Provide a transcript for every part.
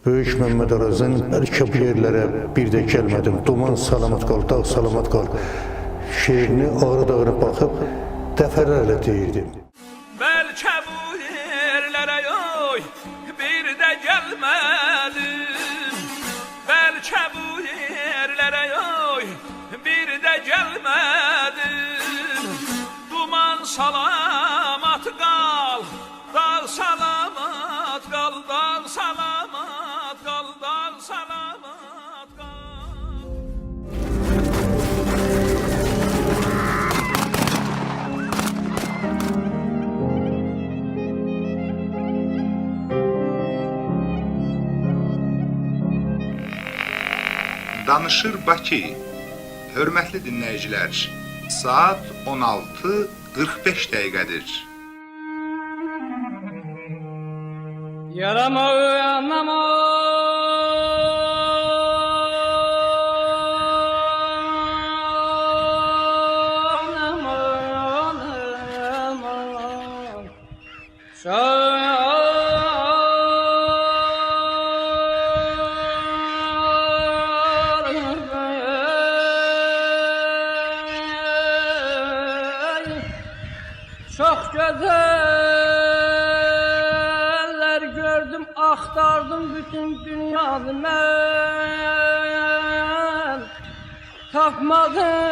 Böyük Məhəmməd Arazın bəlkə bu yerlərə bir də gəlmədim, duman salamat qal, dağ salamat qal şeirini ağrı-dağrı baxıb dəfələrlə deyirdim. Bəlkə bu yerlərə yoy, bir də gəlmədim. Bəlkə bu yerlərə yoy, bir də gəlmədim. Duman salamat qal, dağ salamat qal, dağ salamat qal, dağ salamat qal. Danışır Bakı. Hörmətli dinləyicilər, saat 16:45 dəqiqədir. Yarama uyanama. Çok güzeller gördüm, aktardım bütün dünyada ben. Tapmadım.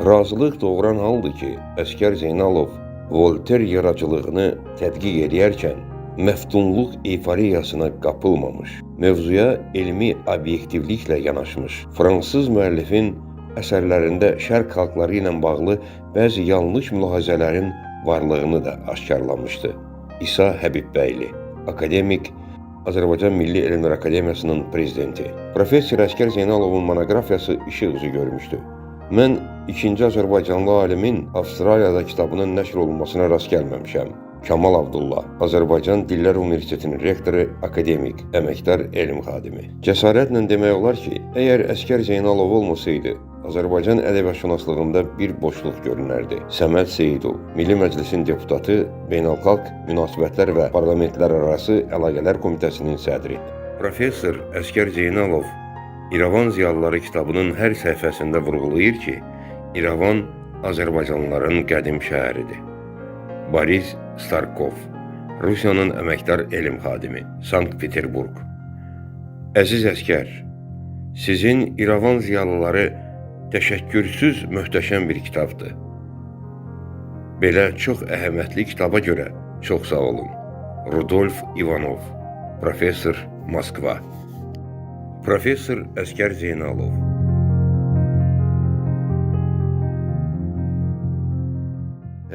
Razılıq doğuran haldır ki, Əsgər Zeynalov Volter yaradıcılığını tədqiq edərkən məftunluq eyfariyasına qapılmamış, mövzuya elmi obyektivliklə yanaşmış, fransız müəllifin əsərlərində şərq xalqları ilə bağlı bəzi yanlış mülahizələrin varlığını da aşkarlamışdı. İsa Həbibbəyli, akademik, Azərbaycan Milli Elmlər Akademiyasının prezidenti. Professor Əsgər Zeynalovun monoqrafiyası işıq üzü görmüşdü. Mən ikinci Azərbaycanlı alimin Avstraliyada kitabının nəşr olunmasına rast gəlməmişəm. Kamal Abdullah, Azərbaycan Dillər Universitetinin rektoru, akademik, əməkdar elm xadimi. Cəsarətlə demək olar ki, əgər Əsgər Zeynalov olmasaydı, Azərbaycan ədəbiyyatşünaslığında bir boşluq görünərdi. Səməd Seyidov, Milli Məclisin deputatı, Beynəlxalq Münasibətlər və Parlamentlərarası Əlaqələr Komitəsinin sədri. Professor Əsgər Zeynalov İrəvan ziyalıları kitabının hər səhifəsində vurğulayır ki, İrəvan Azərbaycanlıların qədim şəhəridir. Boris Starkov, Rusiyanın əməkdar elm xadimi, Sankt-Peterburg. Əziz Əsgər, sizin İrəvan ziyalıları təşəkkürsüz möhtəşəm bir kitabdır. Belə çox əhəmiyyətli kitaba görə çox sağ olun. Rudolf Ivanov, professor, Moskva. Professor Əsgər Zeynalov.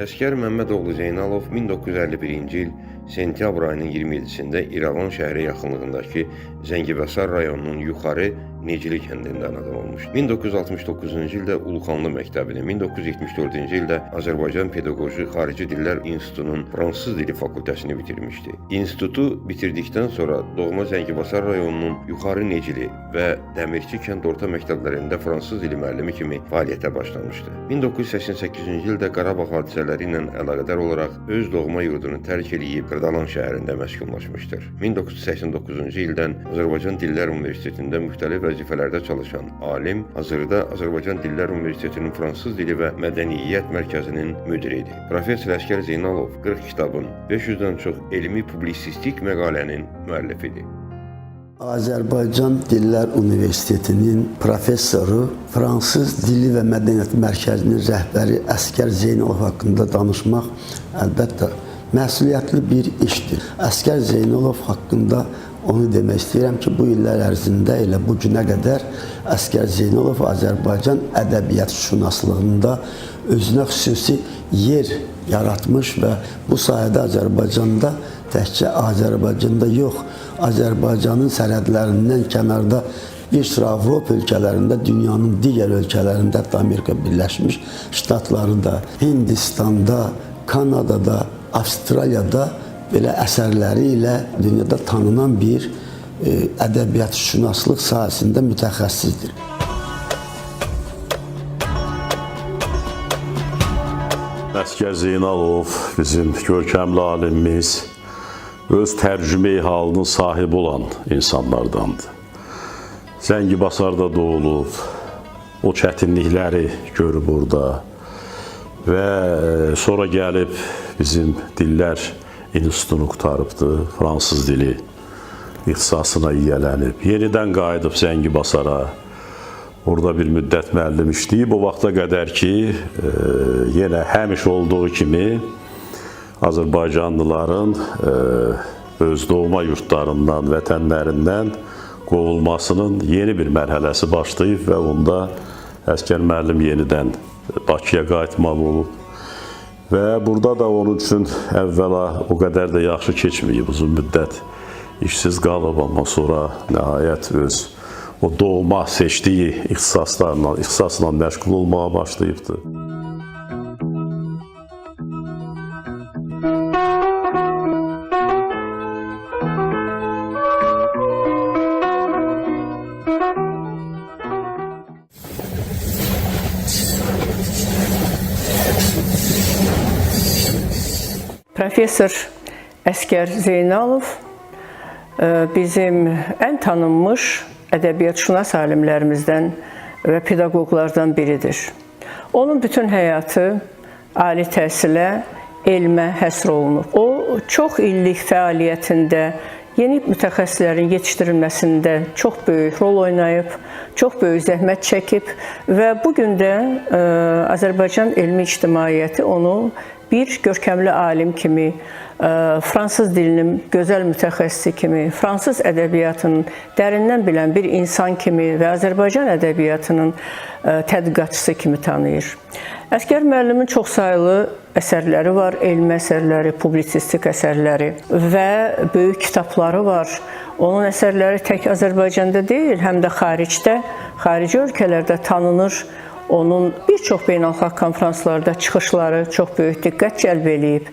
Əsgər Məmmədoğlu Zeynalov 1951-ci il sentyabr ayının 27-sində İrəvan şəhəri yaxınlığındakı Zəngibasar rayonunun Yuxarı Necili kəndində anadan olmuş. 1969-cu ildə Uluxanlı məktəbini, 1974-cü ildə Azərbaycan Pedaqoji Xarici Dillər İnstitutunun Fransız dili fakültəsini bitirmişdi. İnstitutu bitirdikdən sonra doğma Zəngibasar rayonunun Yuxarı Necili və Dəmirçi kənd orta məktəblərində fransız dili müəllimi kimi fəaliyyətə başlamışdı. 1988-ci ildə Qarabağ hadisələri ilə əlaqədar olaraq öz doğma yurdunu tərk edib Qırdalan şəhərində məskunlaşmışdır. 1989-cu ildən Azərbaycan Dillər Universitetində müxtəlif vəzifələrdə çalışan alim, hazırda Azərbaycan Dillər Universitetinin Fransız dili və Mədəniyyət Mərkəzinin müdiridir. Professor Əsgər Zeynalov 40 kitabın, 500-dən çox elmi publisistik məqalənin müəllifidir. Azərbaycan Dillər Universitetinin professoru, Fransız Dili və Mədəniyyət Mərkəzinin rəhbəri Əsgər Zeynalov haqqında danışmaq əlbəttə məsuliyyətli bir işdir. Əsgər Zeynalov haqqında onu demək istəyirəm ki, bu illər ərzində elə bu günə qədər Əsgər Zeynalov Azərbaycan ədəbiyyatşünaslığında özünə xüsusi yer yaratmış və bu sayədə Azərbaycanda təkcə Azərbaycanda yox, Azərbaycanın sərhədlərindən kənarda bir sıra Avropa ölkələrində, dünyanın digər ölkələrində, hətta Amerika Birləşmiş Ştatlarında, Hindistanda, Kanadada, Avstraliyada belə əsərləri ilə dünyada tanınan bir ədəbiyyatşünaslıq sahəsində mütəxəssisdir. Əsgər Zeynalov bizim görkəmli alimimiz öz tərcümeyi halının sahibi olan insanlardandır. Zəngibasarda doğulub, o çətinlikləri görüb orada və sonra gəlib bizim dillər institutunu qutarıbdır, fransız dili ixtisasına yiyələnib. Yenidən qayıdıb Zəngibasara, orada bir müddət müəllim işləyib. O vaxta qədər ki, yenə həmişə olduğu kimi Azərbaycanlıların öz doğma yurtlarından, vətənlərindən qovulmasının yeni bir mərhələsi başlayıb və onda əsgər müəllim yenidən Bakıya qayıtmalı olub. Və burada da onun üçün əvvəla o qədər də yaxşı keçməyib, uzun müddət işsiz qalıb, amma sonra nəhayət öz o doğma seçdiyi ixtisasla məşğul olmağa başlayıbdır. Professor Əsgər Zeynalov bizim ən tanınmış ədəbiyyatşünas alimlərimizdən və pedaqoqlardan biridir. Onun bütün həyatı ali təhsilə, elmə həsr olunub. O, çox illik fəaliyyətində yeni mütəxəssislərin yetişdirilməsində çox böyük rol oynayıb, çox böyük zəhmət çəkib və bugün də Azərbaycan elmi ictimaiyyəti onu bir görkəmli alim kimi, fransız dilinin gözəl mütəxəssisi kimi, fransız ədəbiyyatının dərindən bilən bir insan kimi və Azərbaycan ədəbiyyatının tədqiqatçısı kimi tanıyır. Əsgər müəllimin çoxsaylı əsərləri var, elmi əsərləri, publisistik əsərləri və böyük kitabları var. Onun əsərləri tək Azərbaycanda deyil, həm də xaricdə, xarici ölkələrdə tanınır. Onun bir çox beynəlxalq konferanslarda çıxışları çox böyük diqqət cəlb eləyib.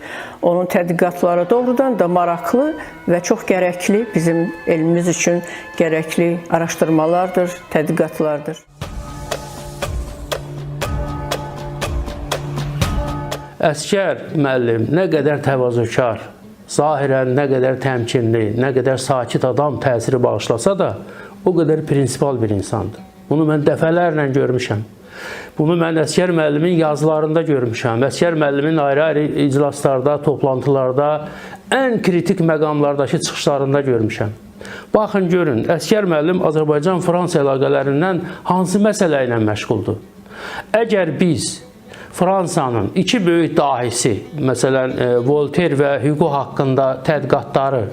Onun tədqiqatları doğrudan da maraqlı və çox gərəkli, bizim elmimiz üçün gərəkli araşdırmalardır, tədqiqatlardır. Əsgər müəllim nə qədər təvazökar, zahirən nə qədər təmkinli, nə qədər sakit adam təsiri bağışlasa da, o qədər prinsipal bir insandır. Bunu mən dəfələrlə görmüşəm. Bunu mən Əsgər müəllimin yazılarında görmüşəm. Əsgər müəllimin ayrı-ayrı iclaslarda, toplantılarda, ən kritik məqamlardakı çıxışlarında görmüşəm. Baxın, görün, Əsgər müəllim Azərbaycan-Fransa əlaqələrindən hansı məsələ ilə məşğuldur? Əgər biz Fransanın iki böyük dahisi, məsələn, Voltaire və Hugo haqqında tədqiqatları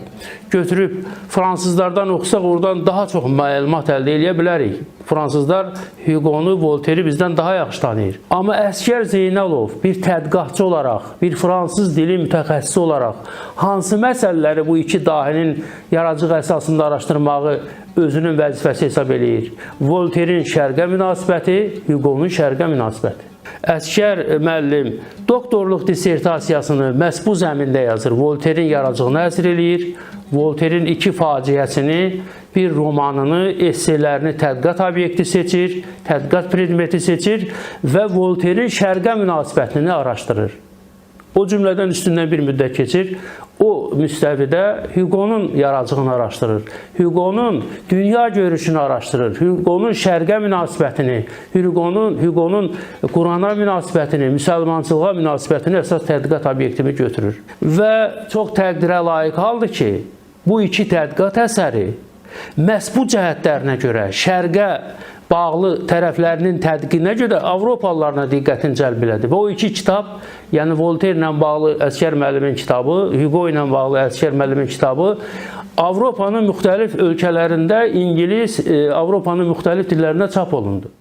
götürüb fransızlardan oxusaq, oradan daha çox məlumat əldə edə bilərik. Fransızlar Hugo'nu, Voltaire'i bizdən daha yaxşı tanıyır. Amma Əsgər Zeynalov bir tədqiqatçı olaraq, bir fransız dili mütəxəssisi olaraq hansı məsələləri bu iki dahinin yaradıcılıq əsasında araşdırmağı özünün vəzifəsi hesab eləyir? Voltaire'in şərqə münasibəti, Hugo'nun şərqə münasibəti. Əsgər müəllim doktorluq dissertasiyasını məhz bu zəmində yazır. Voltaire'in yaradıcılığını əsir eləyir. Voltaire'in iki faciəsini, bir romanını, esselərini tədqiqat obyekti seçir, tədqiqat predmeti seçir və Voltaire'in şərqə münasibətini araşdırır. O cümlədən üstündən bir müddət keçir. O müstəvidə Hugo'nun yaradıcılığını araşdırır. Hugo'nun dünya görüşünü araşdırır. Hugo'nun şərqə münasibətini, Hugo'nun Qurana münasibətini, müsəlmançılığa münasibətini əsas tədqiqat obyektimi götürür. Və çox təqdirə layiq haldır ki, bu iki tədqiqat əsəri məhz bu cəhətlərinə görə şərqə bağlı tərəflərinin tədqiqinə görə Avropalılarına diqqətini cəlb elədi. Və o iki kitab, yəni Voltaire ilə bağlı Əsgər müəllimin kitabı, Hugo ilə bağlı Əsgər müəllimin kitabı Avropanın müxtəlif ölkələrində İngilis, Avropanın müxtəlif dillərində çap olundu.